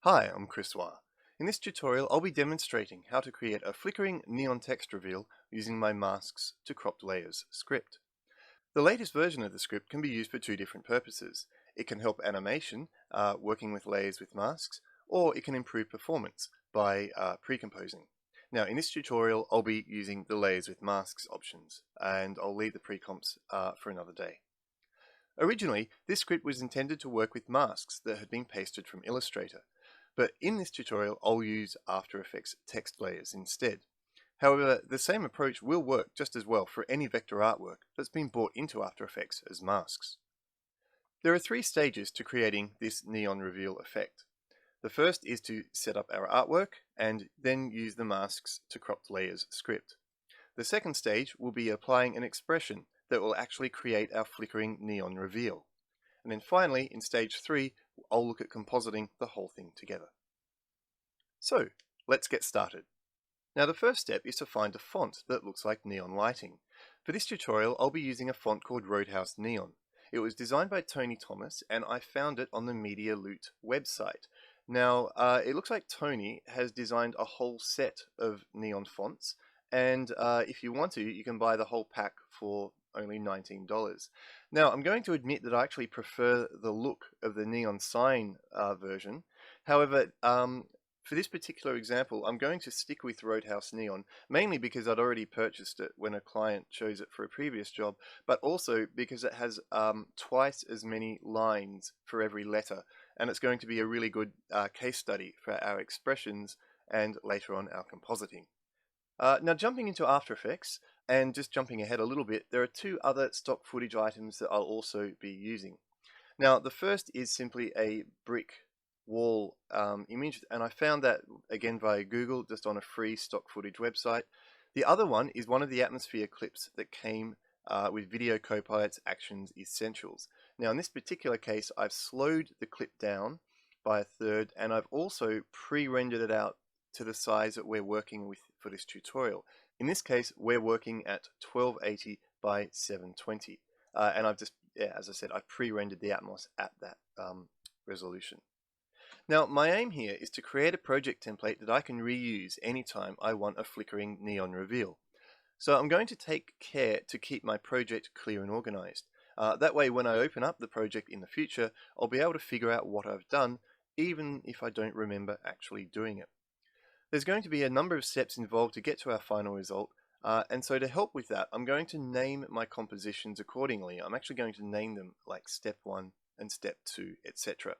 Hi, I'm Chris Wah. In this tutorial, I'll be demonstrating how to create a flickering neon text reveal using my masks to cropped layers script. The latest version of the script can be used for two different purposes. It can help animation, working with layers with masks, or it can improve performance by pre-composing. Now, in this tutorial, I'll be using the layers with masks options, and I'll leave the pre-comps for another day. Originally, this script was intended to work with masks that had been pasted from Illustrator, but in this tutorial I'll use After Effects text layers instead. However, the same approach will work just as well for any vector artwork that's been brought into After Effects as masks. There are three stages to creating this neon reveal effect. The first is to set up our artwork and then use the masks to cropped layers script. The second stage will be applying an expression that will actually create our flickering neon reveal. And then finally, in stage 3, I'll look at compositing the whole thing together. So, let's get started. Now the first step is to find a font that looks like neon lighting. For this tutorial, I'll be using a font called Roadhouse Neon. It was designed by Tony Thomas and I found it on the Media Loot website. Now, it looks like Tony has designed a whole set of neon fonts, and if you want to, you can buy the whole pack for only $19. Now, I'm going to admit that I actually prefer the look of the neon sign version. However, for this particular example, I'm going to stick with Roadhouse Neon, mainly because I'd already purchased it when a client chose it for a previous job, but also because it has twice as many lines for every letter, and it's going to be a really good case study for our expressions and later on our compositing. Now jumping into After Effects, and just jumping ahead a little bit, there are two other stock footage items that I'll also be using. Now the first is simply a brick wall image, and I found that again via Google, just on a free stock footage website. The other one is one of the atmosphere clips that came with Video Copilot's Actions Essentials. Now in this particular case, I've slowed the clip down by a third, and I've also pre-rendered it out to the size that we're working with for this tutorial. In this case, we're working at 1280 by 720, and I've just, as I said, I've pre-rendered the Atmos at that resolution. Now, my aim here is to create a project template that I can reuse anytime I want a flickering neon reveal. So I'm going to take care to keep my project clear and organized. That way, when I open up the project in the future, I'll be able to figure out what I've done, even if I don't remember actually doing it. There's going to be a number of steps involved to get to our final result, and so to help with that, I'm going to name my compositions accordingly. I'm actually going to name them like step 1 and step 2, etc.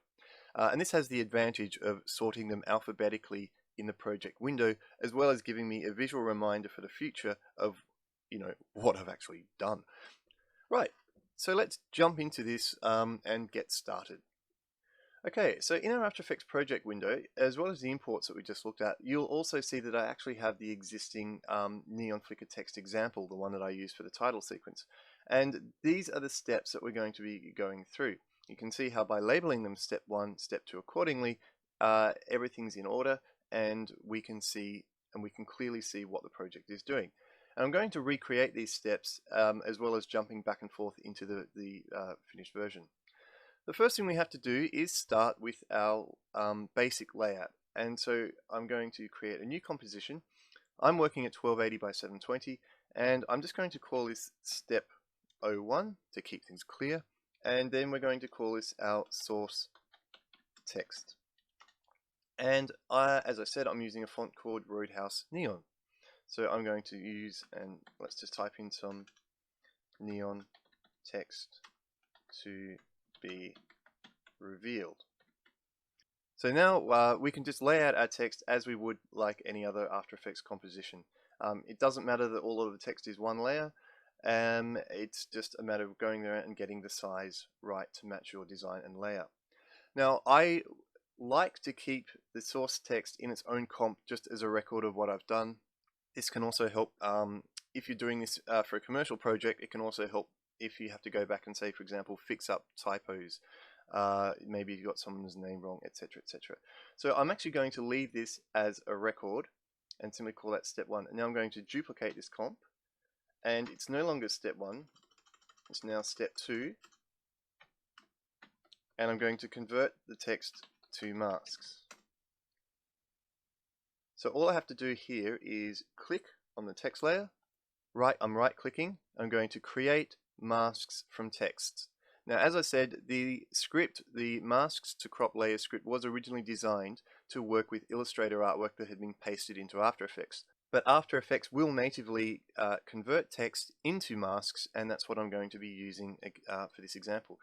And this has the advantage of sorting them alphabetically in the project window, as well as giving me a visual reminder for the future of, what I've actually done. Right, so let's jump into this and get started. Okay, so in our After Effects project window, as well as the imports that we just looked at, you'll also see that I actually have the existing neon flicker text example, the one that I used for the title sequence. And these are the steps that we're going to be going through. You can see how by labeling them step 1, step 2 accordingly, everything's in order, and we can clearly see what the project is doing. And I'm going to recreate these steps as well as jumping back and forth into the finished version. The first thing we have to do is start with our basic layout. And so I'm going to create a new composition. I'm working at 1280 by 720, and I'm just going to call this step 01 to keep things clear. And then we're going to call this our source text. And as I said, I'm using a font called Roadhouse Neon. So I'm going to use, and let's just type in some neon text to be revealed. So now we can just lay out our text as we would like any other After Effects composition. It doesn't matter that all of the text is one layer. It's just a matter of going there and getting the size right to match your design and layout. Now, I like to keep the source text in its own comp just as a record of what I've done. This can also help if you're doing this for a commercial project. It can also help if you have to go back and say, for example, fix up typos. Maybe you've got someone's name wrong, etc., etc. So I'm actually going to leave this as a record and simply call that step 1. And now I'm going to duplicate this comp. And it's no longer step 1, it's now step 2, and I'm going to convert the text to masks. So all I have to do here is click on the text layer. I'm right clicking. I'm going to create masks from text. Now, as I said, the script, the masks to crop layer script, was originally designed to work with Illustrator artwork that had been pasted into After Effects. But After Effects will natively convert text into masks, and that's what I'm going to be using for this example.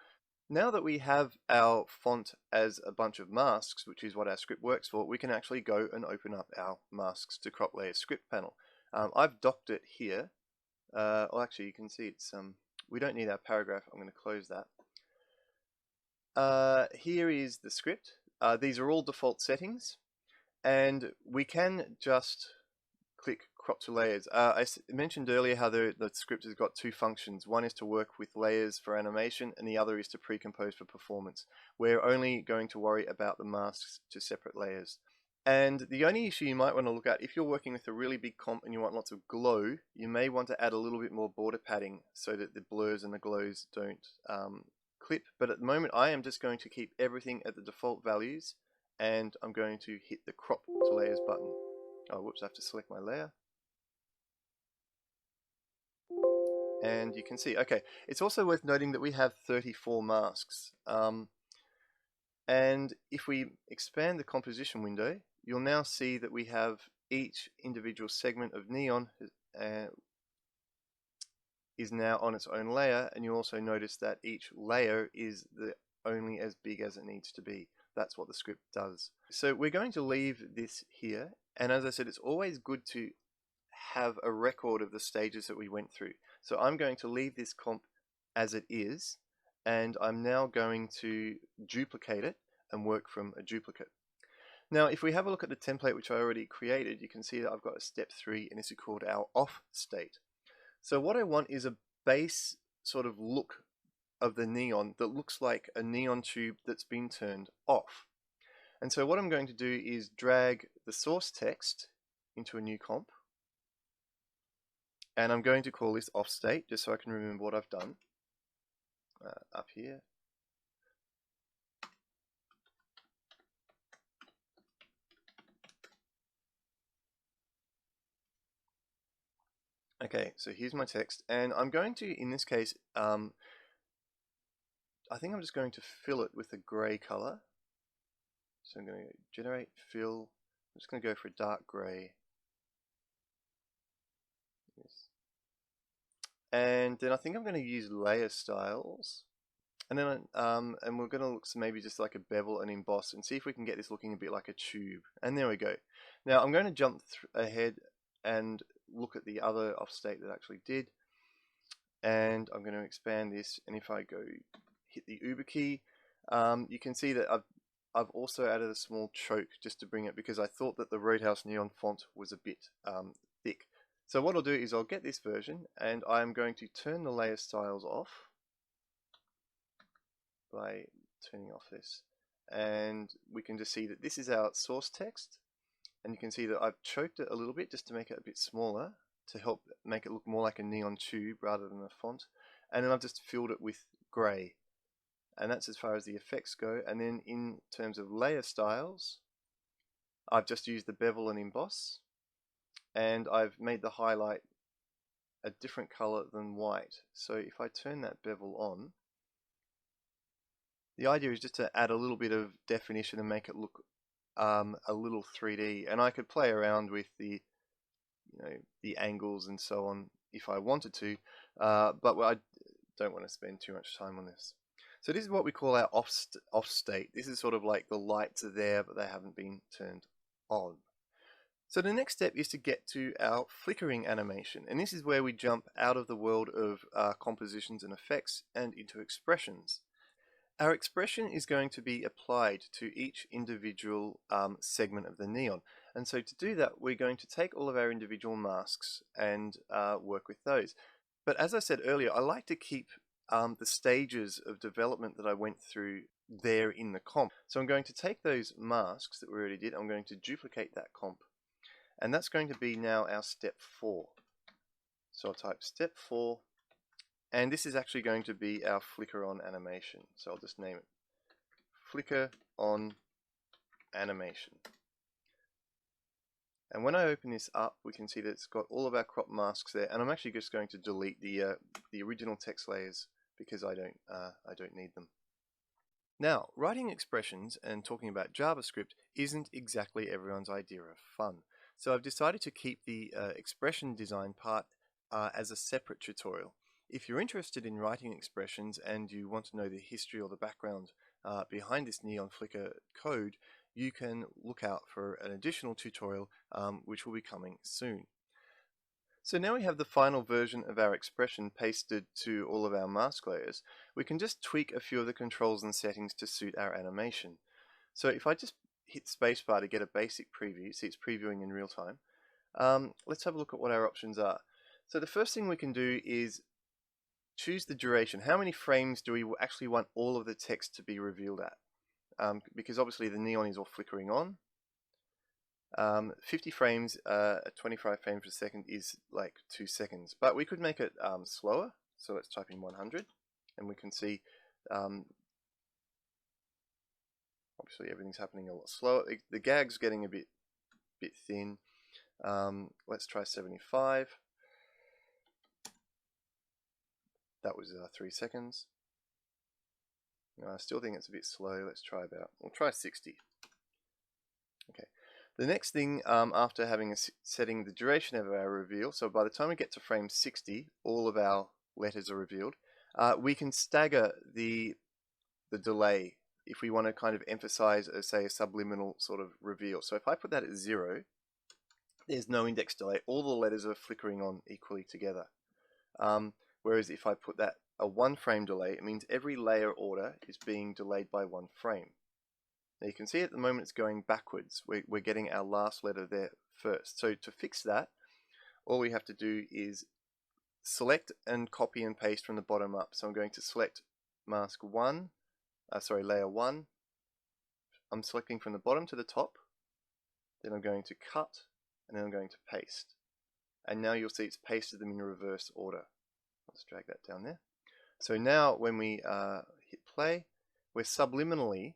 Now that we have our font as a bunch of masks, which is what our script works for, we can actually go and open up our masks to crop layer script panel. I've docked it here. Well, actually, you can see it's we don't need our paragraph. I'm going to close that. Here is the script. These are all default settings, and we can just click crop to layers. I mentioned earlier how the script has got two functions. One is to work with layers for animation, and the other is to pre-compose for performance. We're only going to worry about the masks to separate layers. And the only issue you might want to look at, if you're working with a really big comp and you want lots of glow, you may want to add a little bit more border padding so that the blurs and the glows don't clip. But at the moment, I am just going to keep everything at the default values, and I'm going to hit the crop to layers button. Oh, whoops, I have to select my layer. And you can see, okay, it's also worth noting that we have 34 masks. And if we expand the composition window, you'll now see that we have each individual segment of neon is now on its own layer, and you'll also notice that each layer is only as big as it needs to be. That's what the script does. So we're going to leave this here, and as I said, it's always good to have a record of the stages that we went through. So I'm going to leave this comp as it is, and I'm now going to duplicate it and work from a duplicate. Now, if we have a look at the template which I already created, you can see that I've got a step 3, and this is called our off state. So what I want is a base sort of look of the neon that looks like a neon tube that's been turned off. And so what I'm going to do is drag the source text into a new comp, and I'm going to call this off state just so I can remember what I've done. Up here. Okay, so here's my text, and I'm going to, in this case, I think I'm just going to fill it with a gray color. So I'm going to generate fill. I'm just going to go for a dark gray. Yes. And then I think I'm going to use layer styles. And then and we're going to look maybe just like a bevel and emboss and see if we can get this looking a bit like a tube. And there we go. Now I'm going to jump ahead and look at the other offstate that I actually did. And I'm going to expand this, and if I go hit the Uber key, you can see that I've also added a small choke just to bring it, because I thought that the Roadhouse Neon font was a bit thick. So what I'll do is I'll get this version, and I'm going to turn the layer styles off by turning off this, and we can just see that this is our source text, and you can see that I've choked it a little bit just to make it a bit smaller to help make it look more like a neon tube rather than a font, and then I've just filled it with grey, and that's as far as the effects go. And then in terms of layer styles, I've just used the bevel and emboss, and I've made the highlight a different color than white. So if I turn that bevel on, the idea is just to add a little bit of definition and make it look a little 3D, and I could play around with the the angles and so on if I wanted to, but I don't want to spend too much time on this. So this is what we call our off state. This is sort of like the lights are there but they haven't been turned on. So the next step is to get to our flickering animation, and this is where we jump out of the world of compositions and effects and into expressions. Our expression is going to be applied to each individual segment of the neon. And so to do that, we're going to take all of our individual masks and work with those. But as I said earlier, I like to keep the stages of development that I went through there in the comp. So I'm going to take those masks that we already did, I'm going to duplicate that comp. And that's going to be now our step 4. So I'll type step 4. And this is actually going to be our flicker on animation. So I'll just name it flicker on animation. And when I open this up, we can see that it's got all of our crop masks there. And I'm actually just going to delete the original text layers because I don't need them. Now, writing expressions and talking about JavaScript isn't exactly everyone's idea of fun. So I've decided to keep the expression design part as a separate tutorial. If you're interested in writing expressions and you want to know the history or the background behind this neon flicker code, you can look out for an additional tutorial which will be coming soon. So now we have the final version of our expression pasted to all of our mask layers. We can just tweak a few of the controls and settings to suit our animation. So if I just hit spacebar to get a basic preview, see it's previewing in real time, let's have a look at what our options are. So the first thing we can do is choose the duration. How many frames do we actually want all of the text to be revealed at? Because obviously the neon is all flickering on. 50 frames at 25 frames per second is like 2 seconds, but we could make it slower. So let's type in 100 and we can see obviously everything's happening a lot slower. The gag's getting a bit thin. Let's try 75. That was 3 seconds. I still think it's a bit slow. We'll try 60. Okay. The next thing, after having setting the duration of our reveal, so by the time we get to frame 60, all of our letters are revealed. We can stagger the delay if we want to kind of emphasize, say, a subliminal sort of reveal. So if I put that at 0, there's no index delay. All the letters are flickering on equally together. Whereas if I put that a 1 frame delay, it means every layer order is being delayed by 1 frame. Now you can see at the moment it's going backwards. We're getting our last letter there first. So to fix that, all we have to do is select and copy and paste from the bottom up. So I'm going to select layer 1. I'm selecting from the bottom to the top. Then I'm going to cut, and then I'm going to paste. And now you'll see it's pasted them in reverse order. Let's drag that down there. So now when we hit play, we're subliminally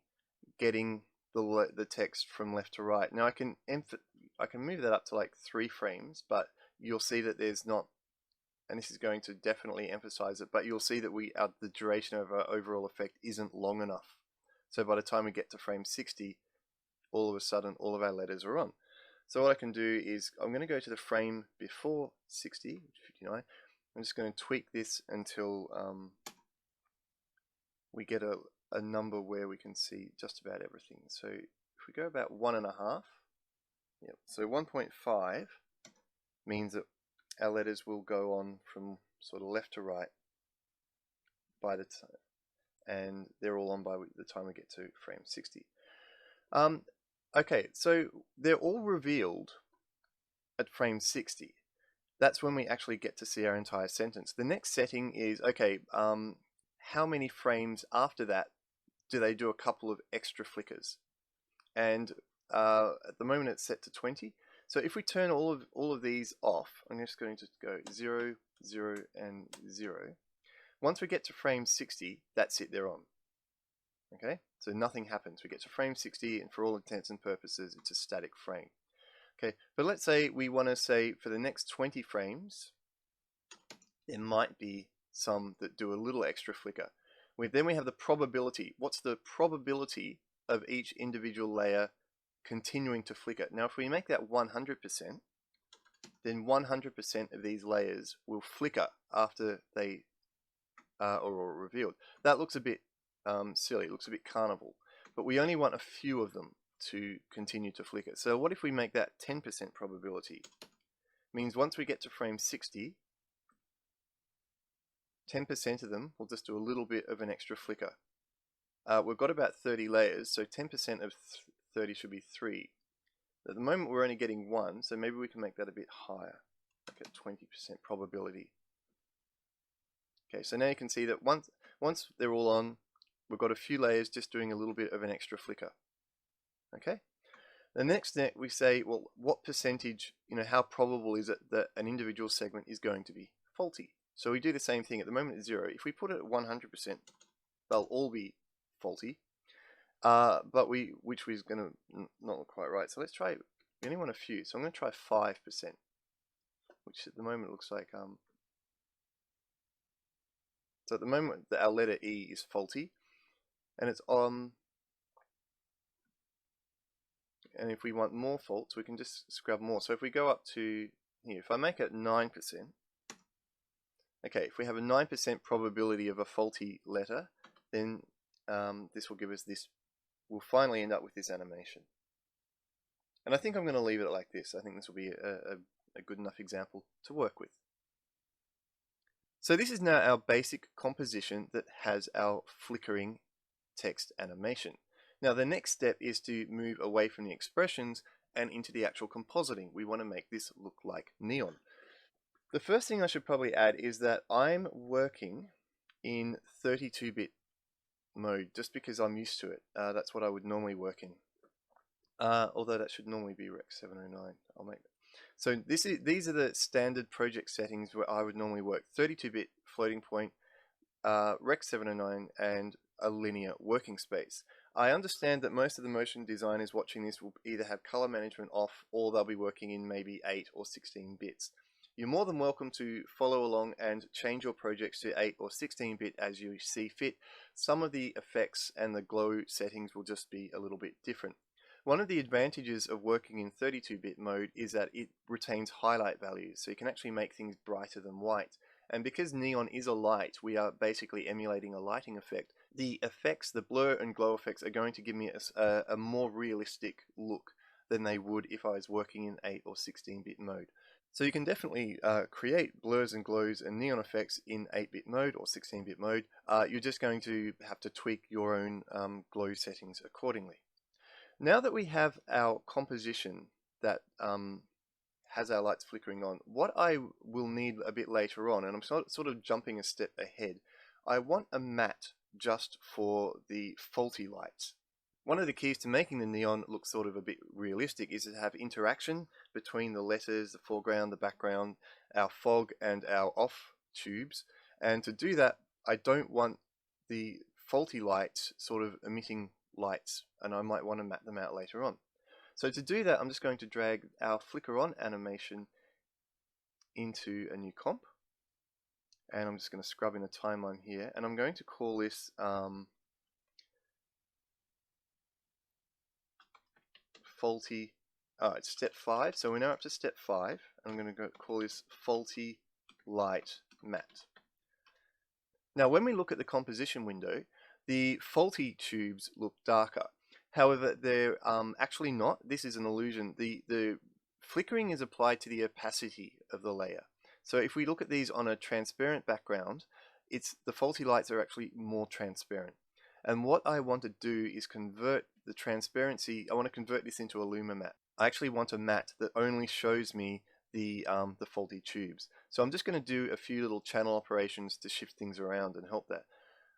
getting the text from left to right. Now I can move that up to like 3 frames, but you'll see that there's not, and this is going to definitely emphasize it, but you'll see that the duration of our overall effect isn't long enough. So by the time we get to frame 60, all of a sudden all of our letters are on. So what I can do is I'm going to go to the frame before 60, 59. I'm just going to tweak this until we get a number where we can see just about everything. So if we go about 1.5, so 1.5 means that our letters will go on from sort of left to right by the time, and they're all on by the time we get to frame 60. Okay, so they're all revealed at frame 60. That's when we actually get to see our entire sentence. The next setting is, okay, how many frames after that do they do a couple of extra flickers? And at the moment it's set to 20. So if we turn all of these off, I'm just going to go 0, 0, and 0. Once we get to frame 60, that's it, they're on. Okay, so nothing happens. We get to frame 60, and for all intents and purposes, it's a static frame. Okay, but let's say we want to say for the next 20 frames, there might be some that do a little extra flicker. Then we have the probability. What's the probability of each individual layer continuing to flicker? Now, if we make that 100%, then 100% of these layers will flicker after they are revealed. That looks a bit silly. It looks a bit carnival. But we only want a few of them to continue to flicker. So what if we make that 10% probability? Means once we get to frame 60, 10% of them will just do a little bit of an extra flicker. We've got about 30 layers, so 10% of 30 should be 3. At the moment we're only getting 1, so maybe we can make that a bit higher, like a 20% probability. Okay, so now you can see that once they're all on, we've got a few layers just doing a little bit of an extra flicker. Okay. The next thing we say, well, what percentage, how probable is it that an individual segment is going to be faulty? So we do the same thing. At the moment it's 0. If we put it at 100%, they'll all be faulty. Which is going to not look quite right. So let's try We only want a few, so I'm going to try 5%, which at the moment looks like so at the moment our letter E is faulty, and it's on. And if we want more faults, we can just scrub more. So if we go up to here, if I make it 9%, okay, if we have a 9% probability of a faulty letter, then this will give us this, we'll finally end up with this animation. And I think I'm going to leave it like this. I think this will be a good enough example to work with. So this is now our basic composition that has our flickering text animation. Now the next step is to move away from the expressions and into the actual compositing. We want to make this look like neon. The first thing I should probably add is that I'm working in 32-bit mode just because I'm used to it. That's what I would normally work in. Although that should normally be Rec 709. I'll make that. So these are the standard project settings where I would normally work: 32-bit floating point, Rec 709, and a linear working space. I understand that most of the motion designers watching this will either have color management off, or they'll be working in maybe 8 or 16 bits. You're more than welcome to follow along and change your projects to 8 or 16-bit as you see fit. Some of the effects and the glow settings will just be a little bit different. One of the advantages of working in 32-bit mode is that it retains highlight values, so you can actually make things brighter than white. And because neon is a light, we are basically emulating a lighting effect. The effects, the blur and glow effects, are going to give me a more realistic look than they would if I was working in 8 or 16-bit mode. So you can definitely create blurs and glows and neon effects in 8-bit mode or 16-bit mode. You're just going to have to tweak your own glow settings accordingly. Now that we have our composition that has our lights flickering on, what I will need a bit later on, and I'm sort of jumping a step ahead, I want a matte just for the faulty lights. One of the keys to making the neon look sort of a bit realistic is to have interaction between the letters, the foreground, the background, our fog and our off tubes. And to do that, I don't want the faulty lights sort of emitting lights, and I might want to matte them out later on. So to do that, I'm just going to drag our flicker on animation into a new comp, and I'm just going to scrub in a timeline here, and I'm going to call this faulty. It's step 5, so we're now up to step 5. I'm going to call this faulty light matte. Now when we look at the composition window, the faulty tubes look darker. However, they're actually not. This is an illusion. The flickering is applied to the opacity of the layer. So if we look at these on a transparent background, the faulty lights are actually more transparent. And what I want to do is convert the transparency. I want to convert this into a luma matte. I actually want a matte that only shows me the faulty tubes. So I'm just going to do a few little channel operations to shift things around and help that.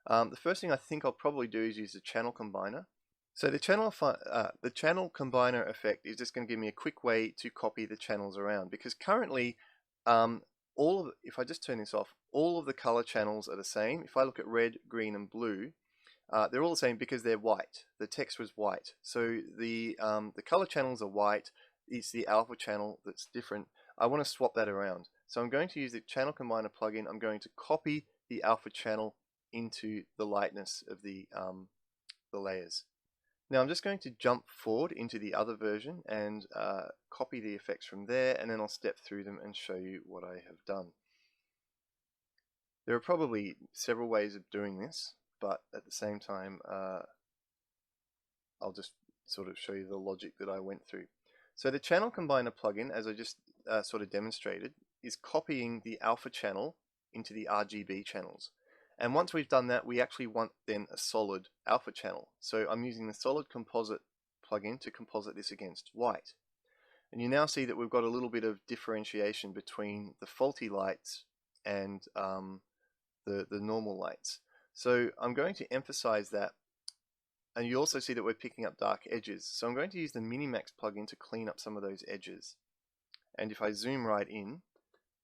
The first thing I think I'll probably do is use the channel combiner. So the channel combiner effect is just going to give me a quick way to copy the channels around, because currently if I just turn this off, all of the color channels are the same. If I look at red, green and blue, they're all the same because they're white. The text was white. So the color channels are white. It's the alpha channel that's different. I want to swap that around. So I'm going to use the channel combiner plugin. I'm going to copy the alpha channel into the lightness of the layers. Now I'm just going to jump forward into the other version and copy the effects from there, and then I'll step through them and show you what I have done. There are probably several ways of doing this, but at the same time I'll just sort of show you the logic that I went through. So the channel combiner plugin, as I just sort of demonstrated, is copying the alpha channel into the RGB channels. And once we've done that, we actually want then a solid alpha channel. So I'm using the solid composite plugin to composite this against white. And you now see that we've got a little bit of differentiation between the faulty lights and the normal lights. So I'm going to emphasize that. And you also see that we're picking up dark edges. So I'm going to use the Minimax plugin to clean up some of those edges. And if I zoom right in,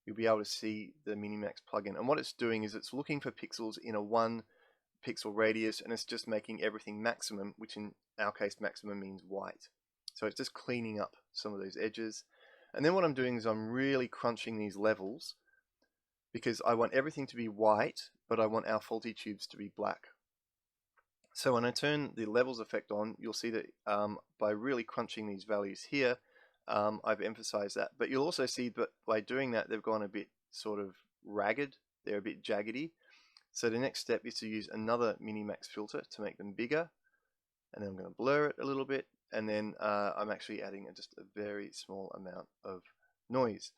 you'll be able to see the Minimax plugin. And what it's doing is it's looking for pixels in a 1 pixel radius, and it's just making everything maximum, which in our case maximum means white. So it's just cleaning up some of those edges. And then what I'm doing is I'm really crunching these levels because I want everything to be white, but I want our faulty tubes to be black. So when I turn the levels effect on, you'll see that by really crunching these values here, I've emphasized that. But you'll also see that by doing that, they've gone a bit sort of ragged. They're a bit jaggedy. So the next step is to use another Minimax filter to make them bigger. And then I'm going to blur it a little bit. And then I'm actually adding just a very small amount of noise.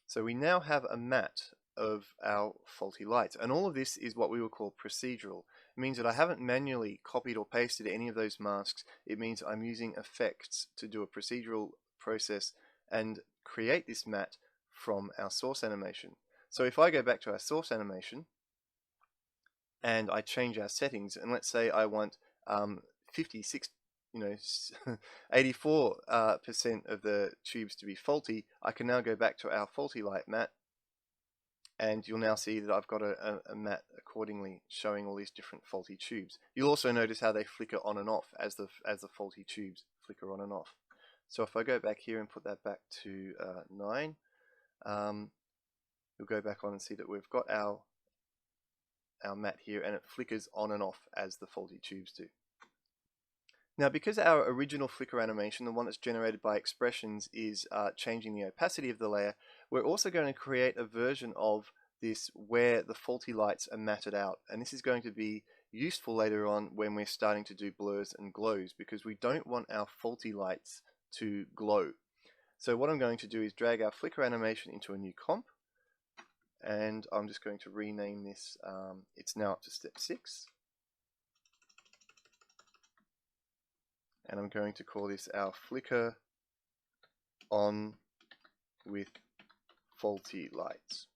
So we now have a matte of our faulty lights. And all of this is what we will call procedural. It means that I haven't manually copied or pasted any of those masks. It means I'm using effects to do a procedural process and create this matte from our source animation. So if I go back to our source animation and I change our settings, and let's say I want 56, 84% of the tubes to be faulty, I can now go back to our faulty light matte, and you'll now see that I've got a matte accordingly showing all these different faulty tubes. You'll also notice how they flicker on and off as the faulty tubes flicker on and off. So if I go back here and put that back to 9, you'll go back on and see that we've got our matte here, and it flickers on and off as the faulty tubes do. Now, because our original flicker animation, the one that's generated by expressions, is changing the opacity of the layer, we're also going to create a version of this where the faulty lights are matted out. And this is going to be useful later on when we're starting to do blurs and glows, because we don't want our faulty lights to glow. So what I'm going to do is drag our flicker animation into a new comp, and I'm just going to rename this. It's now up to step 6. And I'm going to call this our flicker on with faulty lights.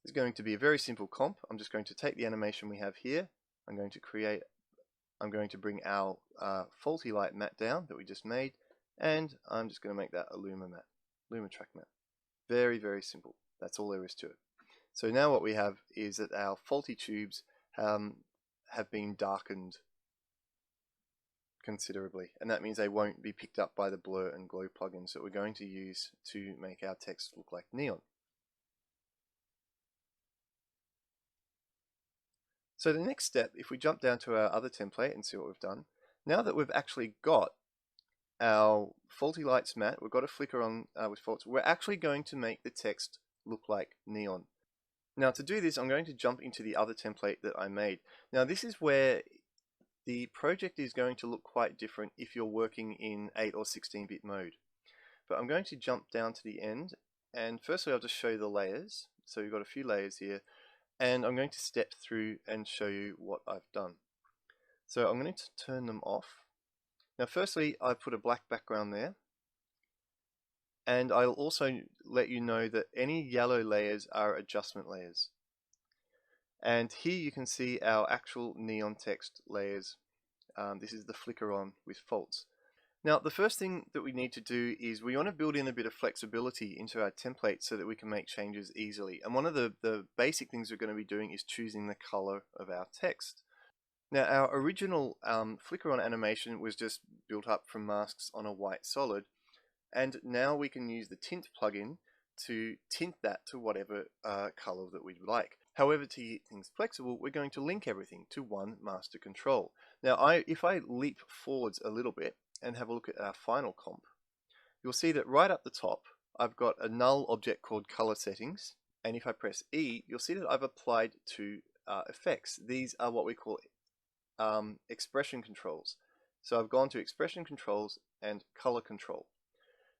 It's going to be a very simple comp. I'm just going to take the animation we have here. I'm going to bring our faulty light matte down that we just made, and I'm just going to make that a Luma track matte. Very, very simple. That's all there is to it. So now what we have is that our faulty tubes have been darkened considerably, and that means they won't be picked up by the blur and glow plugins that we're going to use to make our text look like neon. So the next step, if we jump down to our other template and see what we've done, now that we've actually got our faulty lights matte, we've got a flicker on with faults, we're actually going to make the text look like neon. Now to do this, I'm going to jump into the other template that I made. Now this is where the project is going to look quite different if you're working in 8 or 16-bit mode. But I'm going to jump down to the end, and firstly I'll just show you the layers. So we've got a few layers here, and I'm going to step through and show you what I've done. So I'm going to turn them off. Now firstly, I put a black background there, and I'll also let you know that any yellow layers are adjustment layers. And here you can see our actual neon text layers. This is the flicker on with faults. Now the first thing that we need to do is we want to build in a bit of flexibility into our template so that we can make changes easily. And one of the basic things we're going to be doing is choosing the color of our text. Now our original flicker on animation was just built up from masks on a white solid, and now we can use the tint plugin to tint that to whatever color that we'd like. However, to keep things flexible, we're going to link everything to one master control. Now, if I leap forwards a little bit and have a look at our final comp, you'll see that right up the top, I've got a null object called color settings. And if I press E, you'll see that I've applied two effects. These are what we call expression controls. So I've gone to expression controls and color control.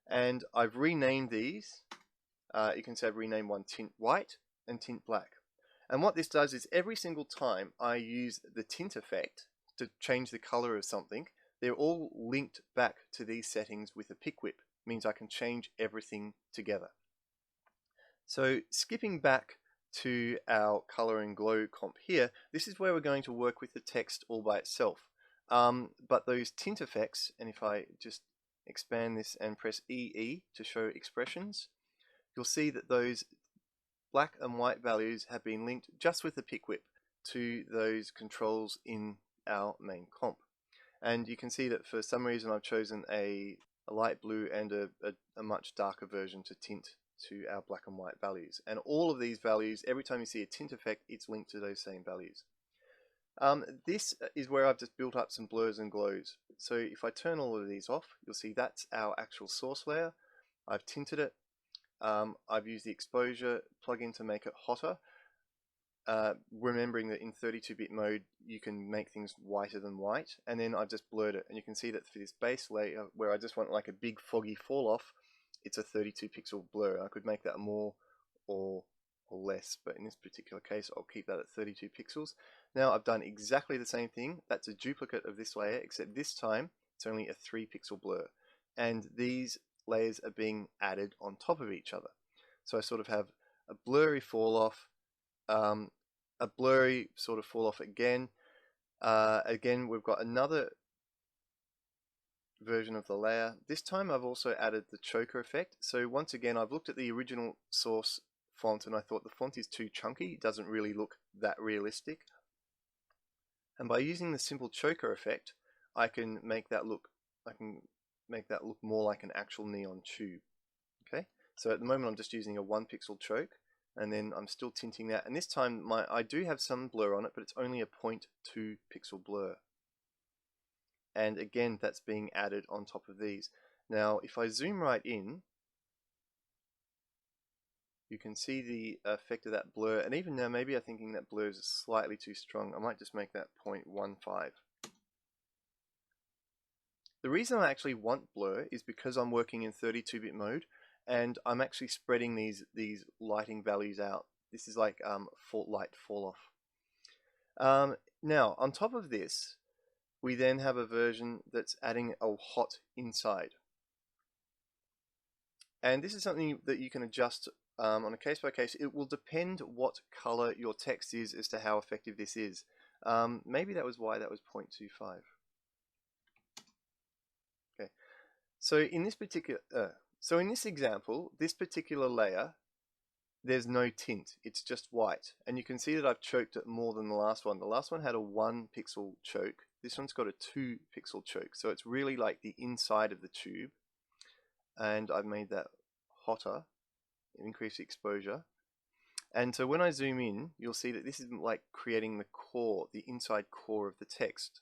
And I've renamed these. You can say I've renamed one tint white and tint black. And what this does is every single time I use the tint effect to change the color of something, they're all linked back to these settings with a pick whip. It means I can change everything together. So skipping back to our color and glow comp here, this is where we're going to work with the text all by itself. But those tint effects, and if I just expand this and press EE to show expressions, you'll see that those black and white values have been linked just with the pick whip to those controls in our main comp. And you can see that for some reason I've chosen a light blue and a much darker version to tint to our black and white values. And all of these values, every time you see a tint effect, it's linked to those same values. This is where I've just built up some blurs and glows. So if I turn all of these off, you'll see that's our actual source layer. I've tinted it. I've used the exposure plugin to make it hotter. Remembering that in 32-bit mode you can make things whiter than white, and then I've just blurred it, and you can see that for this base layer where I just want like a big foggy fall off, it's a 32 pixel blur. I could make that more or less, but in this particular case I'll keep that at 32 pixels. Now I've done exactly the same thing. That's a duplicate of this layer, except this time it's only a 3 pixel blur, and these layers are being added on top of each other. So I sort of have a blurry fall off, a blurry sort of fall off again. Again, we've got another version of the layer. This time I've also added the choker effect. So once again, I've looked at the original source font and I thought the font is too chunky. It doesn't really look that realistic. And by using the simple choker effect, I can make that look more like an actual neon tube. Okay, so at the moment I'm just using a 1 pixel choke, and then I'm still tinting that, and this time I do have some blur on it, but it's only a 0.2 pixel blur. And again, that's being added on top of these. Now if I zoom right in, you can see the effect of that blur, and even now maybe I'm thinking that blur is slightly too strong. I might just make that 0.15. The reason I actually want blur is because I'm working in 32-bit mode, and I'm actually spreading these lighting values out. This is like light fall off. Now on top of this, we then have a version that's adding a hot inside, and this is something that you can adjust on a case by case. It will depend what color your text is as to how effective this is. Maybe that was why that was 0.25. Okay, so in this particular in this example, this particular layer, there's no tint, it's just white, and you can see that I've choked it more than the last one. The last one had a 1 pixel choke, this one's got a 2 pixel choke, so it's really like the inside of the tube, and I've made that hotter, increase the exposure. And so when I zoom in, you'll see that this is like creating the core, the inside core of the text.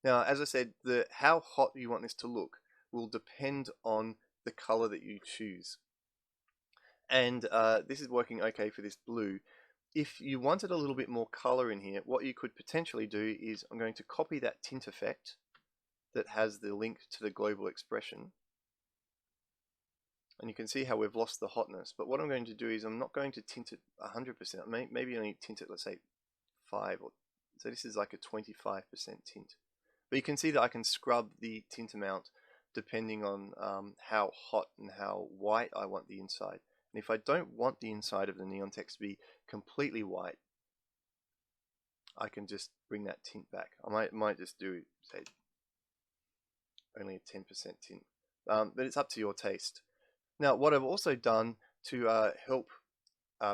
Now, as I said, how hot you want this to look will depend on the color that you choose. And this is working okay for this blue. If you wanted a little bit more color in here, what you could potentially do is I'm going to copy that tint effect that has the link to the global expression. And you can see how we've lost the hotness. But what I'm going to do is I'm not going to tint it 100%. Maybe only tint it, let's say 5. So this is like a 25% tint. But you can see that I can scrub the tint amount depending on how hot and how white I want the inside. And if I don't want the inside of the neon text to be completely white, I can just bring that tint back. I might just do, say, only a 10% tint. But it's up to your taste. Now, what I've also done to help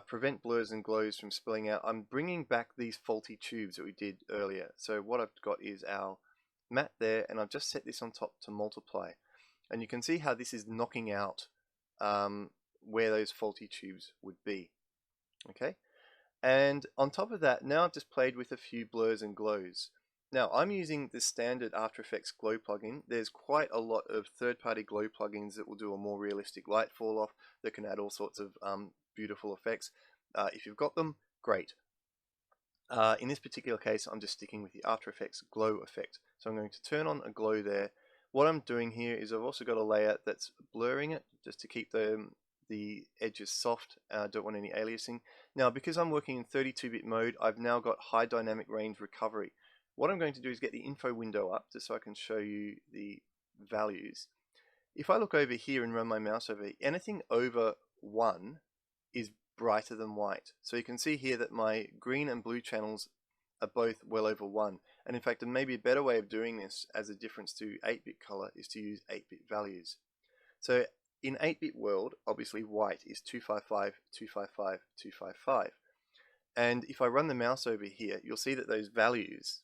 prevent blurs and glows from spilling out, I'm bringing back these faulty tubes that we did earlier. So what I've got is our matte there, and I've just set this on top to multiply. And you can see how this is knocking out where those faulty tubes would be. Okay, and on top of that, now I've just played with a few blurs and glows. Now I'm using the standard After Effects glow plugin. There's quite a lot of third-party glow plugins that will do a more realistic light fall off, that can add all sorts of beautiful effects. If you've got them, great. In this particular case, I'm just sticking with the After Effects glow effect. So I'm going to turn on a glow there. What I'm doing here is I've also got a layer that's blurring it, just to keep the edges soft. I don't want any aliasing. Now, because I'm working in 32-bit mode, I've now got high dynamic range recovery. What I'm going to do is get the info window up just so I can show you the values. If I look over here and run my mouse over, anything over 1 is brighter than white. So you can see here that my green and blue channels are both well over 1. And in fact, maybe a better way of doing this as a difference to 8-bit color is to use 8-bit values. So in 8-bit world, obviously white is 255, 255, 255. And if I run the mouse over here, you'll see that those values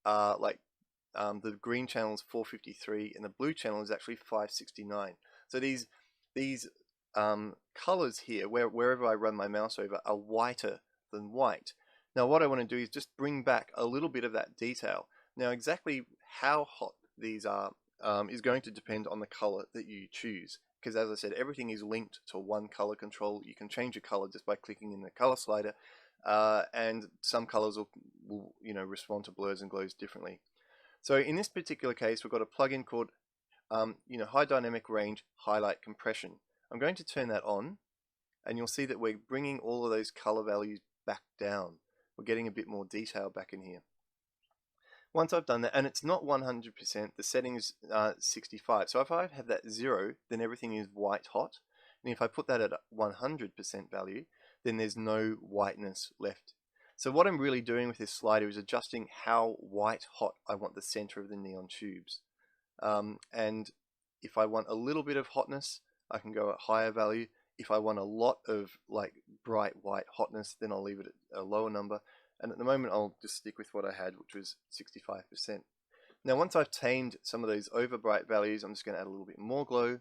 are like the green channel is 453 and the blue channel is actually 569. So these colors here, wherever I run my mouse over, are whiter than white. Now what I want to do is just bring back a little bit of that detail. Now exactly how hot these are is going to depend on the color that you choose, because as I said, everything is linked to one color control. You can change your color just by clicking in the color slider, and some colors will respond to blurs and glows differently. So in this particular case, we've got a plugin called High Dynamic Range Highlight Compression. I'm going to turn that on, and you'll see that we're bringing all of those color values back down. We're getting a bit more detail back in here. Once I've done that, and it's not 100%, the setting is 65. So if I have that 0, then everything is white hot. And if I put that at 100% value, then there's no whiteness left. So what I'm really doing with this slider is adjusting how white hot I want the center of the neon tubes. And if I want a little bit of hotness, I can go at higher value. If I want a lot of like bright white hotness, then I'll leave it at a lower number. And at the moment, I'll just stick with what I had, which was 65%. Now, once I've tamed some of those over bright values, I'm just going to add a little bit more glow.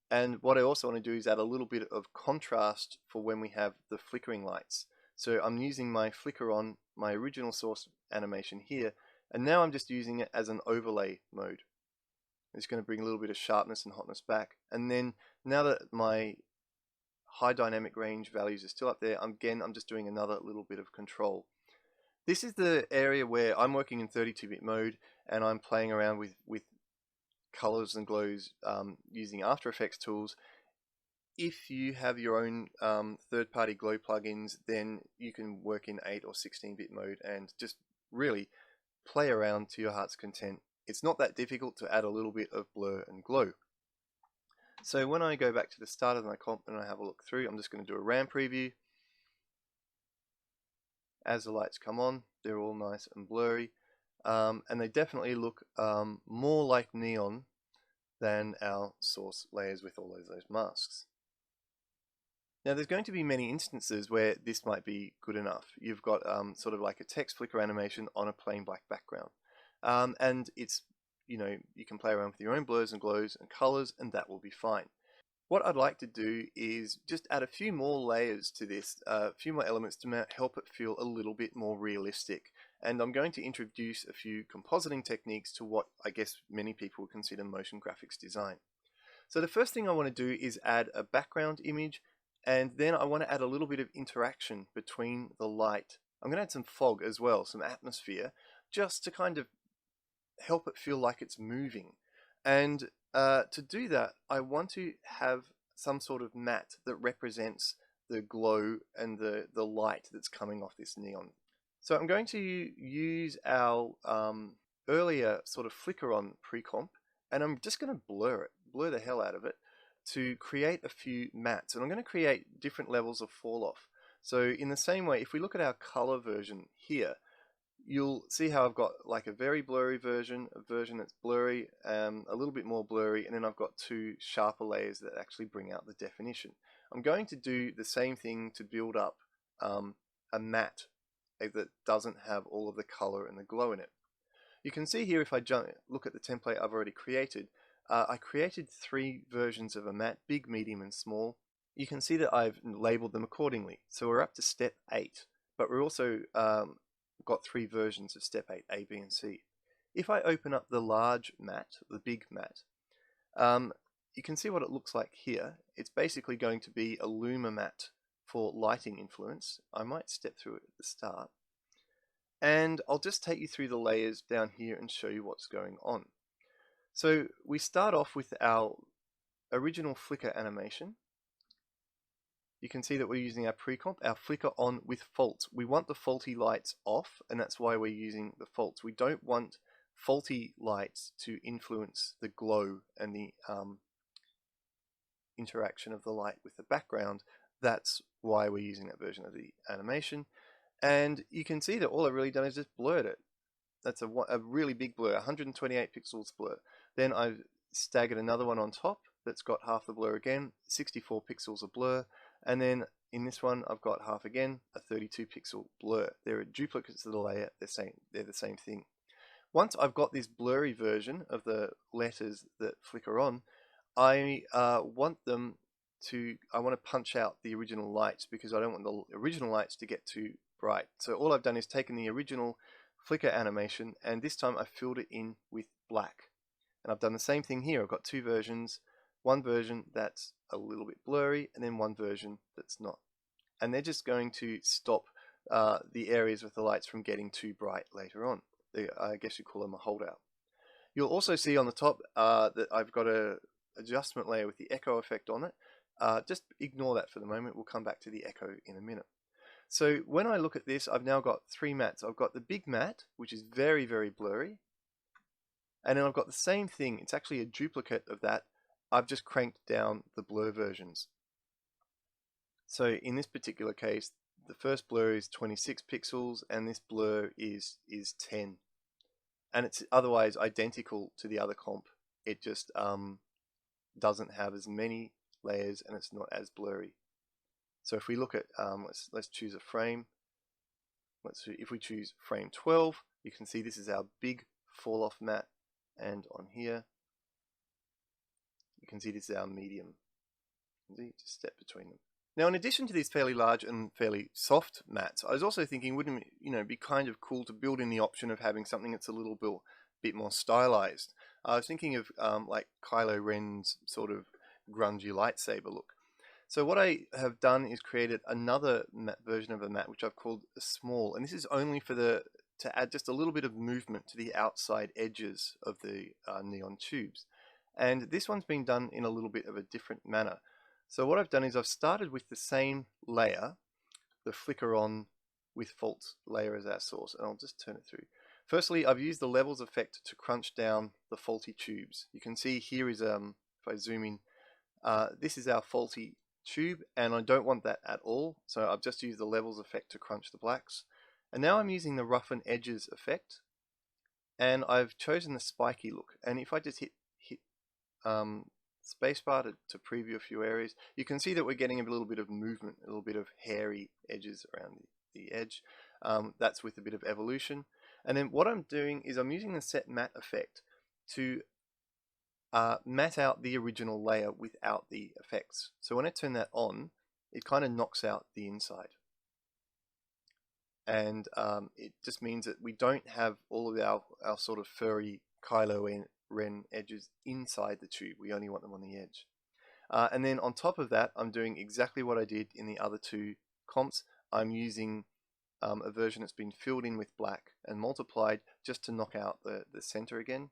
And what I also want to do is add a little bit of contrast for when we have the flickering lights. So I'm using my flicker on, my original source animation here, and now I'm just using it as an overlay mode. It's going to bring a little bit of sharpness and hotness back. And then now that my high dynamic range values are still up there, I'm just doing another little bit of control. This is the area where I'm working in 32-bit mode and I'm playing around with colors and glows using After Effects tools. If you have your own third-party glow plugins, then you can work in 8 or 16-bit mode and just really play around to your heart's content. It's not that difficult to add a little bit of blur and glow. So when I go back to the start of my comp and I have a look through, I'm just going to do a RAM preview. As the lights come on, they're all nice and blurry, and they definitely look more like neon than our source layers with all those masks. Now there's going to be many instances where this might be good enough. You've got sort of like a text flicker animation on a plain black background, and it's you can play around with your own blurs and glows and colors, and that will be fine. What I'd like to do is just add a few more layers to this, a few more elements to help it feel a little bit more realistic. And I'm going to introduce a few compositing techniques to what I guess many people would consider motion graphics design. So the first thing I want to do is add a background image, and then I want to add a little bit of interaction between the light. I'm going to add some fog as well, some atmosphere, just to kind of help it feel like it's moving. And to do that, I want to have some sort of matte that represents the glow and the light that's coming off this neon. So I'm going to use our earlier sort of flicker on pre-comp, and I'm just going to blur the hell out of it to create a few mattes. And I'm going to create different levels of fall off. So in the same way, if we look at our color version here, you'll see how I've got like a very blurry version, a version that's blurry, a little bit more blurry, and then I've got two sharper layers that actually bring out the definition. I'm going to do the same thing to build up a matte that doesn't have all of the color and the glow in it. You can see here, if I look at the template I've already created, I created 3 versions of a matte, big, medium, and small. You can see that I've labeled them accordingly. So we're up to step 8, but we're also got 3 versions of step 8, A, B, and C. If I open up the large matte, the big matte, you can see what it looks like here. It's basically going to be a luma matte for lighting influence. I might step through it at the start. And I'll just take you through the layers down here and show you what's going on. So we start off with our original flicker animation. You can see that we're using our pre-comp, our flicker on with faults. We want the faulty lights off, and that's why we're using the faults. We don't want faulty lights to influence the glow and the interaction of the light with the background. That's why we're using that version of the animation. And you can see that all I've really done is just blurred it. That's a really big blur, 128 pixels blur. Then I've staggered another one on top that's got half the blur again, 64 pixels of blur. And then in this one, I've got half again, a 32 pixel blur. They're duplicates of the layer, they're the same thing. Once I've got this blurry version of the letters that flicker on, I want to punch out the original lights because I don't want the original lights to get too bright. So all I've done is taken the original flicker animation, and this time I filled it in with black. And I've done the same thing here. I've got two versions, one version that's a little bit blurry and then one version that's not. And they're just going to stop the areas with the lights from getting too bright later on. I guess you call them a holdout. You'll also see on the top that I've got a adjustment layer with the echo effect on it. Just ignore that for the moment. We'll come back to the echo in a minute. So when I look at this, I've now got three mattes. I've got the big matte, which is very, very blurry. And then I've got the same thing. It's actually a duplicate of that. I've just cranked down the blur versions. So in this particular case, the first blur is 26 pixels and this blur is 10. And it's otherwise identical to the other comp. It just doesn't have as many layers and it's not as blurry. So if we look at, let's choose a frame. If we choose frame 12, you can see this is our big fall off matte, and on here you can see this is our medium. See, just step between them. Now, in addition to these fairly large and fairly soft mattes, I was also thinking, wouldn't it, be kind of cool to build in the option of having something that's a little bit more stylized? I was thinking of like Kylo Ren's sort of grungy lightsaber look. So what I have done is created another version of a matte which I've called a small, and this is only for to add just a little bit of movement to the outside edges of the neon tubes. And this one's been done in a little bit of a different manner. So what I've done is I've started with the same layer, the flicker on with fault layer as our source, and I'll just turn it through. Firstly, I've used the levels effect to crunch down the faulty tubes. You can see here is, if I zoom in, this is our faulty tube, and I don't want that at all, so I've just used the levels effect to crunch the blacks. And now I'm using the roughen edges effect, and I've chosen the spiky look. And if I just hit spacebar to preview a few areas, you can see that we're getting a little bit of movement, a little bit of hairy edges around the edge. That's with a bit of evolution. And then what I'm doing is I'm using the set matte effect to matte out the original layer without the effects. So when I turn that on, it kind of knocks out the inside. And it just means that we don't have all of our sort of furry Kylo Ren edges inside the tube. We only want them on the edge. And then on top of that, I'm doing exactly what I did in the other two comps. I'm using a version that's been filled in with black and multiplied just to knock out the center again.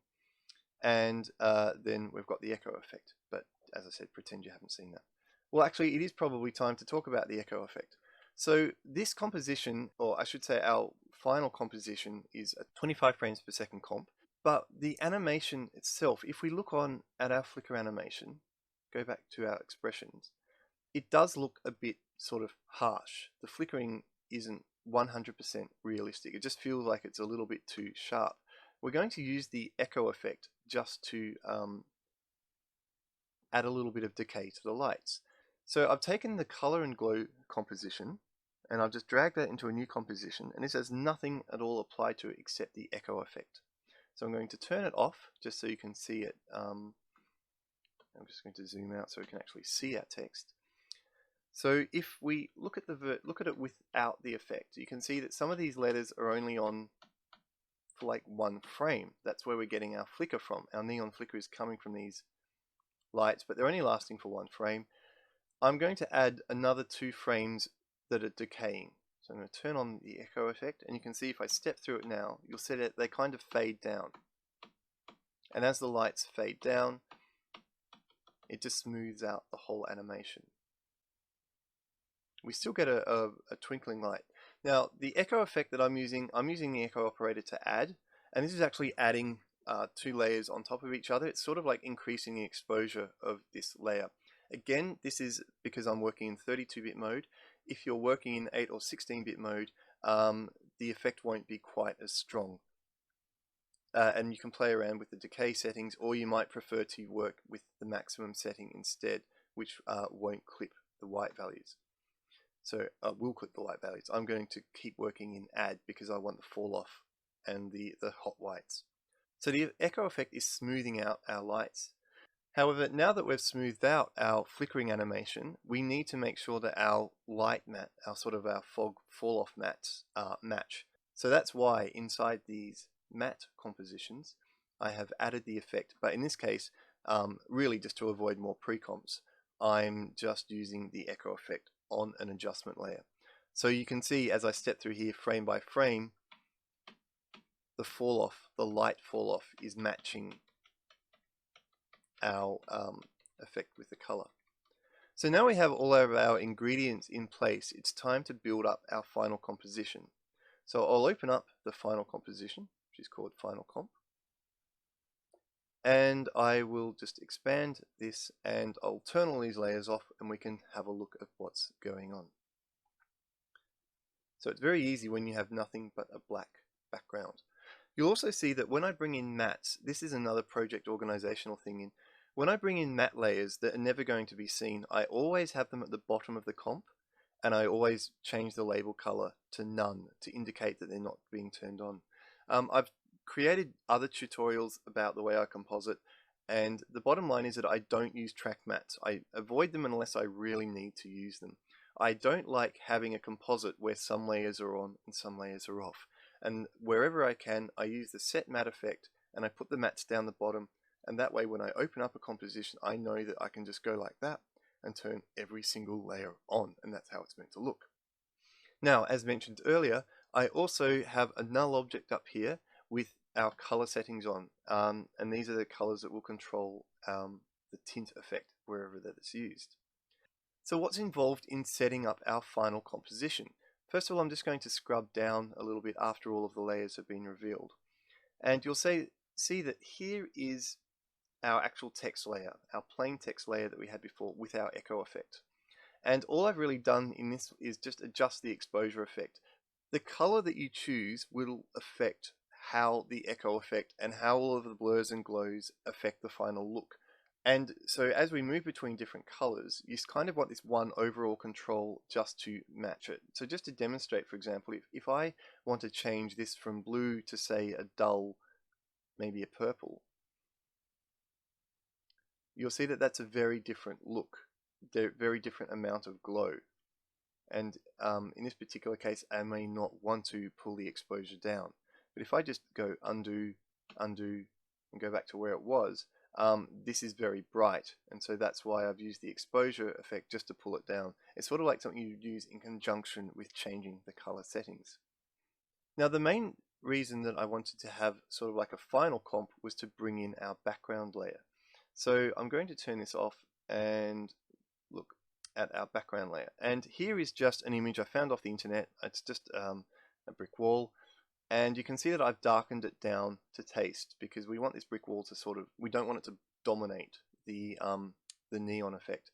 And then we've got the echo effect. But as I said, pretend you haven't seen that. Well, actually, it is probably time to talk about the echo effect. So this composition, or I should say our final composition, is a 25 frames per second comp. But the animation itself, if we look at our flicker animation, go back to our expressions, it does look a bit sort of harsh. The flickering isn't 100% realistic. It just feels like it's a little bit too sharp. We're going to use the echo effect just to add a little bit of decay to the lights. So I've taken the color and glow composition and I've just dragged that into a new composition, and this has nothing at all applied to it except the echo effect. So I'm going to turn it off just so you can see it. I'm just going to zoom out so we can actually see our text. So if we look at it without the effect, you can see that some of these letters are only on for like one frame. That's where we're getting our flicker from. Our neon flicker is coming from these lights, but they're only lasting for one frame. I'm going to add another 2 frames that are decaying. So I'm going to turn on the echo effect, and you can see if I step through it now, you'll see that they kind of fade down. And as the lights fade down, it just smooths out the whole animation. We still get a twinkling light. Now, the echo effect that I'm using the echo operator to add, and this is actually adding 2 layers on top of each other. It's sort of like increasing the exposure of this layer. Again, this is because I'm working in 32-bit mode. If you're working in 8 or 16-bit mode, the effect won't be quite as strong. And you can play around with the decay settings, or you might prefer to work with the maximum setting instead, which won't clip the white values. So will clip the white values. I'm going to keep working in add because I want the fall off and the hot whites. So the echo effect is smoothing out our lights. However, now that we've smoothed out our flickering animation, we need to make sure that our light matte, our fog fall-off mattes match. So that's why inside these matte compositions, I have added the effect, but in this case, really just to avoid more pre-comps, I'm just using the echo effect on an adjustment layer. So you can see as I step through here frame by frame, the light fall off is matching our effect with the color. So now we have all of our ingredients in place, it's time to build up our final composition. So I'll open up the final composition, which is called Final Comp. And I will just expand this and I'll turn all these layers off and we can have a look at what's going on. So it's very easy when you have nothing but a black background. You'll also see that when I bring in mattes, this is another project organizational thing. When I bring in matte layers that are never going to be seen, I always have them at the bottom of the comp, and I always change the label color to none to indicate that they're not being turned on. I've created other tutorials about the way I composite, and the bottom line is that I don't use track mattes. I avoid them unless I really need to use them. I don't like having a composite where some layers are on and some layers are off. And wherever I can, I use the set matte effect and I put the mattes down the bottom, and that way when I open up a composition, I know that I can just go like that and turn every single layer on, and that's how it's meant to look. Now, as mentioned earlier, I also have a null object up here with our color settings on, and these are the colors that will control the tint effect wherever that is used. So what's involved in setting up our final composition? First of all, I'm just going to scrub down a little bit after all of the layers have been revealed. And you'll see that here is our actual text layer, our plain text layer that we had before with our echo effect. And all I've really done in this is just adjust the exposure effect. The color that you choose will affect how the echo effect and how all of the blurs and glows affect the final look. And so as we move between different colors, you kind of want this one overall control just to match it. So just to demonstrate, for example, if I want to change this from blue to say a dull, maybe a purple, you'll see that that's a very different look, very different amount of glow. And in this particular case, I may not want to pull the exposure down. But if I just go undo, and go back to where it was, this is very bright, and so that's why I've used the exposure effect just to pull it down. It's sort of like something you'd use in conjunction with changing the color settings. Now the main reason that I wanted to have sort of like a final comp was to bring in our background layer. So I'm going to turn this off and look at our background layer, and here is just an image I found off the internet. It's just a brick wall. And you can see that I've darkened it down to taste because we want this brick wall to we don't want it to dominate the neon effect.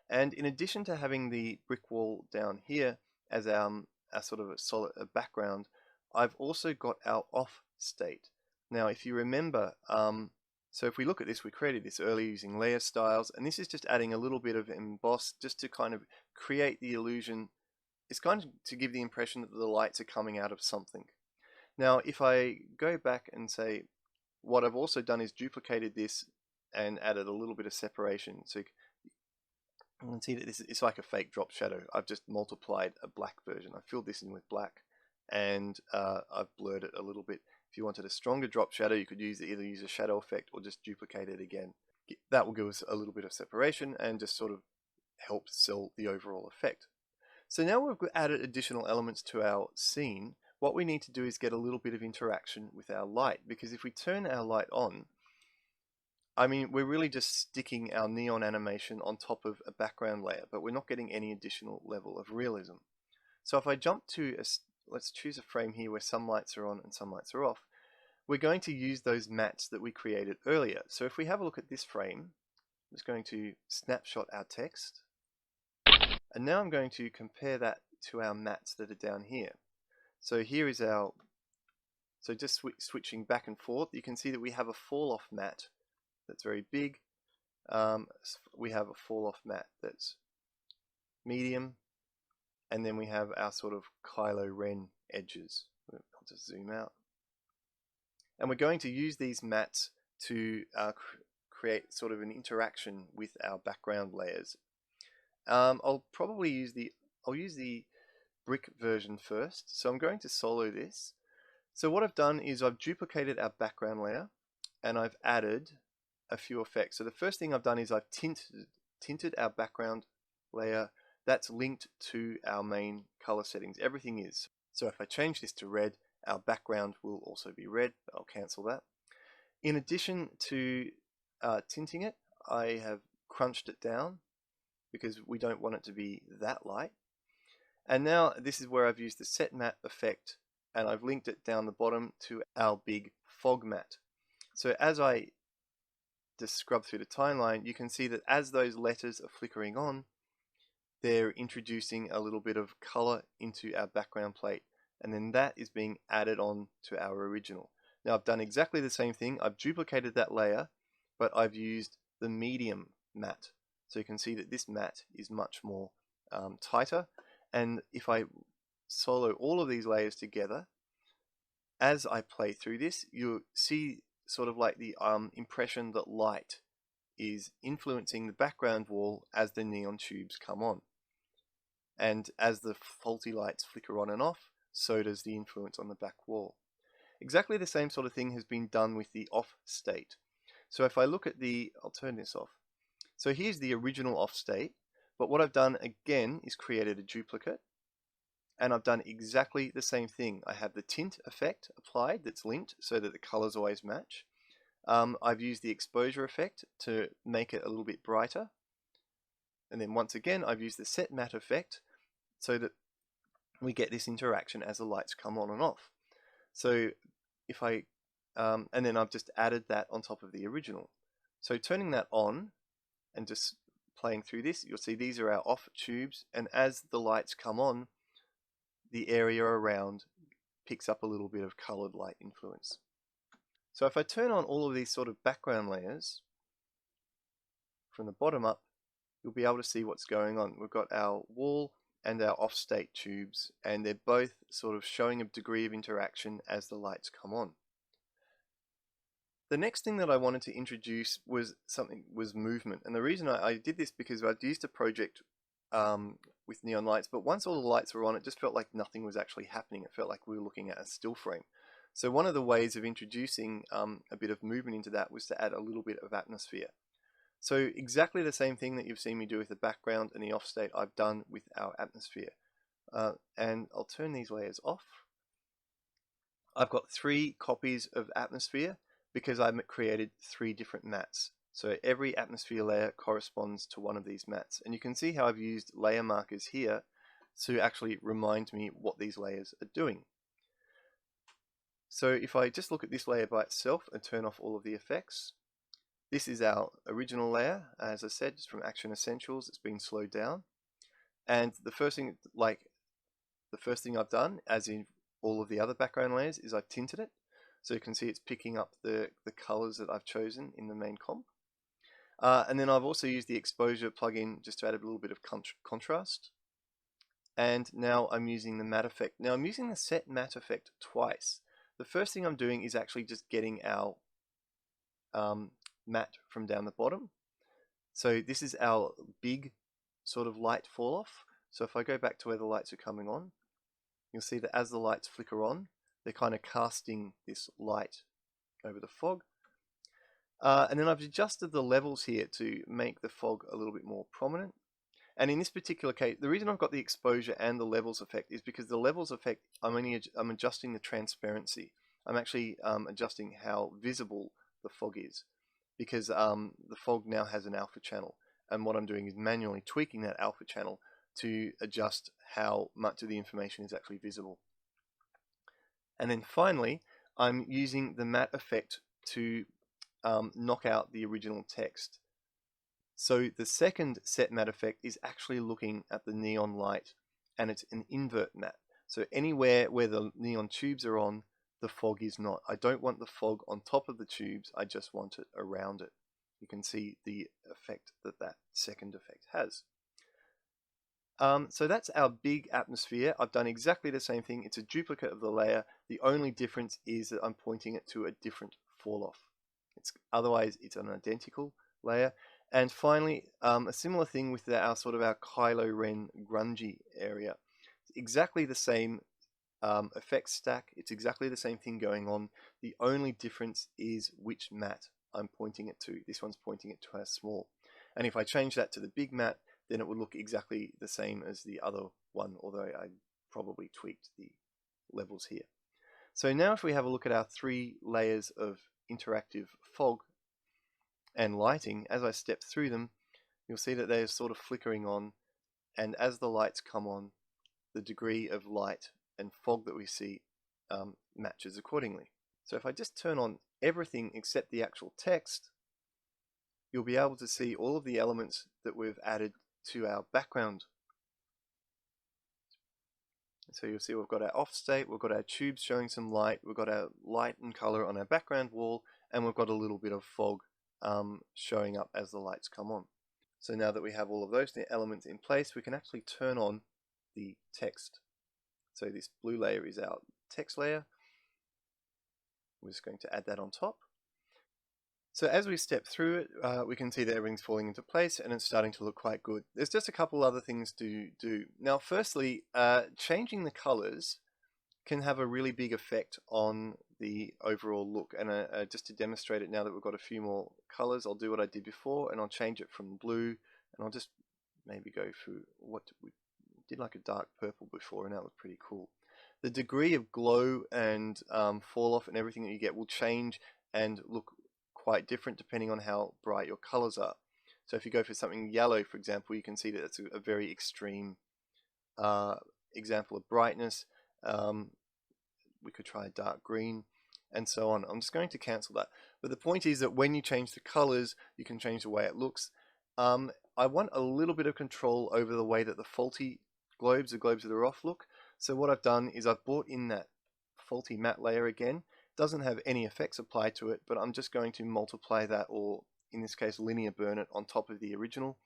And in addition to having the brick wall down here as our sort of a solid background, I've also got our off state. Now, if you remember, so if we look at this, we created this earlier using layer styles, and this is just adding a little bit of emboss just to kind of create the illusion. It's kind of to give the impression that the lights are coming out of something. Now, if I go back and say, what I've also done is duplicated this and added a little bit of separation. So you can see that it's like a fake drop shadow. I've just multiplied a black version. I filled this in with black, and I've blurred it a little bit. If you wanted a stronger drop shadow, you could either use a shadow effect or just duplicate it again. That will give us a little bit of separation and just sort of help sell the overall effect. So now we've added additional elements to our scene. What we need to do is get a little bit of interaction with our light, because if we turn our light on, I mean, we're really just sticking our neon animation on top of a background layer, but we're not getting any additional level of realism. So if I jump to, let's choose a frame here where some lights are on and some lights are off, we're going to use those mattes that we created earlier. So if we have a look at this frame, I'm just going to snapshot our text, and now I'm going to compare that to our mattes that are down here. So here is so just switching back and forth, you can see that we have a fall off matte that's very big. We have a fall off matte that's medium, and then we have our sort of Kylo Ren edges. I'll just zoom out. And we're going to use these mats to create sort of an interaction with our background layers. I'll use the brick version first. So I'm going to solo this. So what I've done is I've duplicated our background layer and I've added a few effects. So the first thing I've done is I've tinted our background layer that's linked to our main color settings. Everything is. So if I change this to red, our background will also be red. I'll cancel that. In addition to tinting it, I have crunched it down because we don't want it to be that light. And now this is where I've used the set matte effect and I've linked it down the bottom to our big fog matte. So as I just scrub through the timeline, you can see that as those letters are flickering on, they're introducing a little bit of color into our background plate, and then that is being added on to our original. Now I've done exactly the same thing. I've duplicated that layer, but I've used the medium matte. So you can see that this matte is much more tighter. And if I solo all of these layers together, as I play through this, you'll see sort of like the impression that light is influencing the background wall as the neon tubes come on. And as the faulty lights flicker on and off, so does the influence on the back wall. Exactly the same sort of thing has been done with the off state. So if I look at I'll turn this off. So here's the original off state, but what I've done again is created a duplicate, and I've done exactly the same thing. I have the tint effect applied that's linked so that the colors always match. I've used the exposure effect to make it a little bit brighter. And then once again, I've used the set matte effect so that we get this interaction as the lights come on and off. So if and then I've just added that on top of the original. So turning that on and just playing through this, you'll see these are our off tubes, and as the lights come on, the area around picks up a little bit of colored light influence. So if I turn on all of these sort of background layers from the bottom up, you'll be able to see what's going on. We've got our wall and our off-state tubes, and they're both sort of showing a degree of interaction as the lights come on. The next thing that I wanted to introduce was movement, and the reason I did this because I'd used a project with neon lights, but once all the lights were on, it just felt like nothing was actually happening. It felt like we were looking at a still frame. So one of the ways of introducing a bit of movement into that was to add a little bit of atmosphere. So exactly the same thing that you've seen me do with the background and the offstate, I've done with our atmosphere. And I'll turn these layers off. I've got 3 copies of atmosphere because I've created 3 different mats. So every atmosphere layer corresponds to one of these mats. And you can see how I've used layer markers here to actually remind me what these layers are doing. So if I just look at this layer by itself and turn off all of the effects, this is our original layer. As I said, it's from Action Essentials. It's been slowed down. And the first thing I've done, as in all of the other background layers, is I've tinted it. So you can see it's picking up the colors that I've chosen in the main comp. And then I've also used the exposure plugin just to add a little bit of contrast. And now I'm using the matte effect. Now I'm using the set matte effect twice. The first thing I'm doing is actually just getting our matte from down the bottom. So this is our big sort of light fall off. So if I go back to where the lights are coming on, you'll see that as the lights flicker on, they're kind of casting this light over the fog. And then I've adjusted the levels here to make the fog a little bit more prominent. And in this particular case, the reason I've got the exposure and the levels effect is because the levels effect, I'm adjusting the transparency. I'm actually adjusting how visible the fog is, because the fog now has an alpha channel. And what I'm doing is manually tweaking that alpha channel to adjust how much of the information is actually visible. And then finally, I'm using the matte effect to knock out the original text. So the second set matte effect is actually looking at the neon light, and it's an invert matte. So anywhere where the neon tubes are on, the fog is not. I don't want the fog on top of the tubes, I just want it around it. You can see the effect that that second effect has. So that's our big atmosphere. I've done exactly the same thing. It's a duplicate of the layer. The only difference is that I'm pointing it to a different fall off. Otherwise it's an identical layer. And finally, a similar thing with our sort of our Kylo Ren grungy area. Exactly the same effects stack. It's exactly the same thing going on. The only difference is which matte I'm pointing it to. This one's pointing it to as small. And if I change that to the big matte, then it would look exactly the same as the other one, although I probably tweaked the levels here. So now if we have a look at our 3 layers of interactive fog and lighting, as I step through them, you'll see that they're sort of flickering on, and as the lights come on, the degree of light and fog that we see matches accordingly. So if I just turn on everything except the actual text, you'll be able to see all of the elements that we've added to our background. So you'll see we've got our off state, we've got our tubes showing some light, we've got our light and color on our background wall, and we've got a little bit of fog showing up as the lights come on. So now that we have all of those elements in place, we can actually turn on the text. So this blue layer is our text layer. We're just going to add that on top. So as we step through it, we can see that everything's falling into place and it's starting to look quite good. There's just a couple other things to do. Now, firstly, changing the colors can have a really big effect on the overall look. And just to demonstrate it now that we've got a few more colors, I'll do what I did before and I'll change it from blue, and I'll just maybe go through what we did, like a dark purple before, and that was pretty cool. The degree of glow and fall off and everything that you get will change and look quite different depending on how bright your colors are. So if you go for something yellow, for example, you can see that it's a very extreme example of brightness. We could try a dark green and so on. I'm just going to cancel that. But the point is that when you change the colors, you can change the way it looks. I want a little bit of control over the way that the faulty globes, the globes that are off, look. So what I've done is I've brought in that faulty matte layer again. Doesn't have any effects applied to it, but I'm just going to multiply that, or in this case linear burn it, on top of the original.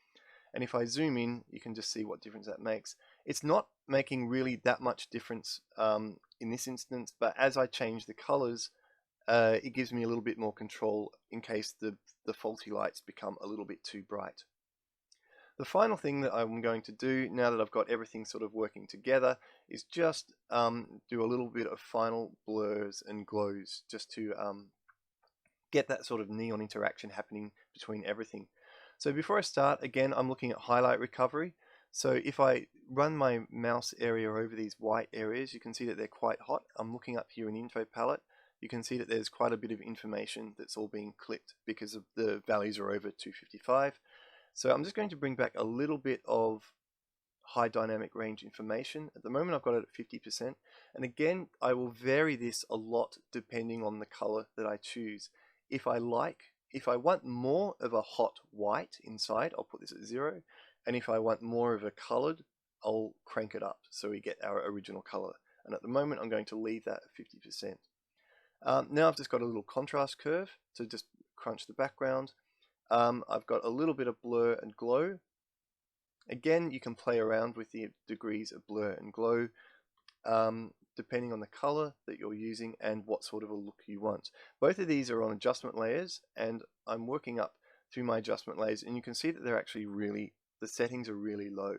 And if I zoom in, you can just see what difference that makes. It's not making really that much difference in this instance, but as I change the colors, it gives me a little bit more control in case the faulty lights become a little bit too bright. The final thing that I'm going to do, now that I've got everything sort of working together, is just do a little bit of final blurs and glows, just to get that sort of neon interaction happening between everything. So before I start, again, I'm looking at highlight recovery. So if I run my mouse area over these white areas, you can see that they're quite hot. I'm looking up here in Info Palette. You can see that there's quite a bit of information that's all being clicked because of the values are over 255. So I'm just going to bring back a little bit of high dynamic range information. At the moment I've got it at 50%. And again, I will vary this a lot depending on the color that I choose. If I want more of a hot white inside, I'll put this at 0. And if I want more of a colored, I'll crank it up so we get our original color. And at the moment I'm going to leave that at 50%. Now I've just got a little contrast curve to just crunch the background. I've got a little bit of blur and glow. Again, you can play around with the degrees of blur and glow depending on the color that you're using and what sort of a look you want. Both of these are on adjustment layers, and I'm working up through my adjustment layers, and you can see that they're actually the settings are really low.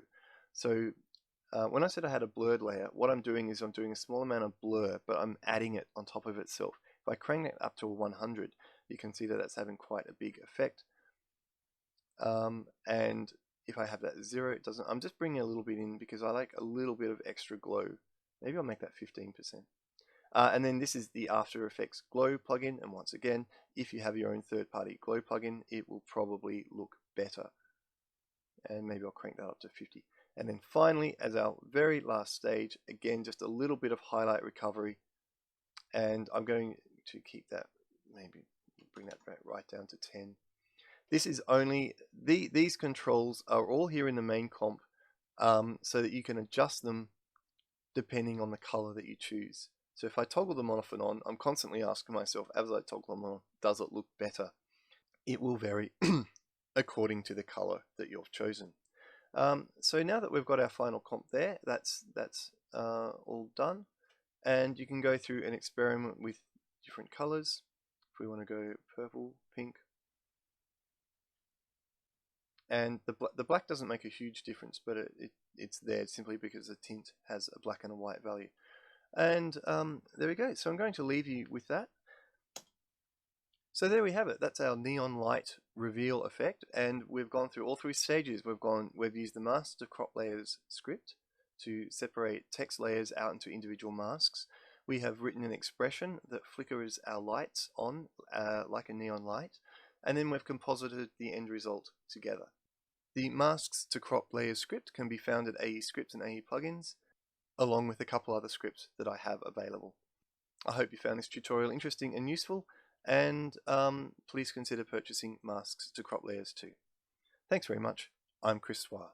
So when I said I had a blurred layer, what I'm doing is I'm doing a small amount of blur, but I'm adding it on top of itself. If I crank it up to 100, you can see that that's having quite a big effect. And if I have that at 0, it doesn't. I'm just bringing a little bit in because I like a little bit of extra glow. Maybe I'll make that 15%. And then this is the After Effects Glow plugin, and once again, if you have your own third-party glow plugin, it will probably look better. And maybe I'll crank that up to 50. And then finally, as our very last stage, again, just a little bit of highlight recovery, and I'm going to keep that, maybe bring that right down to 10. This is only, these controls are all here in the main comp, so that you can adjust them depending on the color that you choose. So if I toggle them off and on, I'm constantly asking myself, as I toggle them on, does it look better? It will vary according to the color that you've chosen. So now that we've got our final comp there, that's all done. And you can go through and experiment with different colors. If we want to go purple, pink. And the black doesn't make a huge difference, but it's there simply because the tint has a black and a white value. And there we go. So I'm going to leave you with that. So there we have it. That's our neon light reveal effect, and we've gone through all three stages. We've used the mask to crop layers script to separate text layers out into individual masks. We have written an expression that flickers our lights on like a neon light, and then we've composited the end result together. The masks to crop layers script can be found at aescripts and AE plugins, along with a couple other scripts that I have available. I hope you found this tutorial interesting and useful, and please consider purchasing masks to crop layers too. Thanks very much. I'm Chris Swar.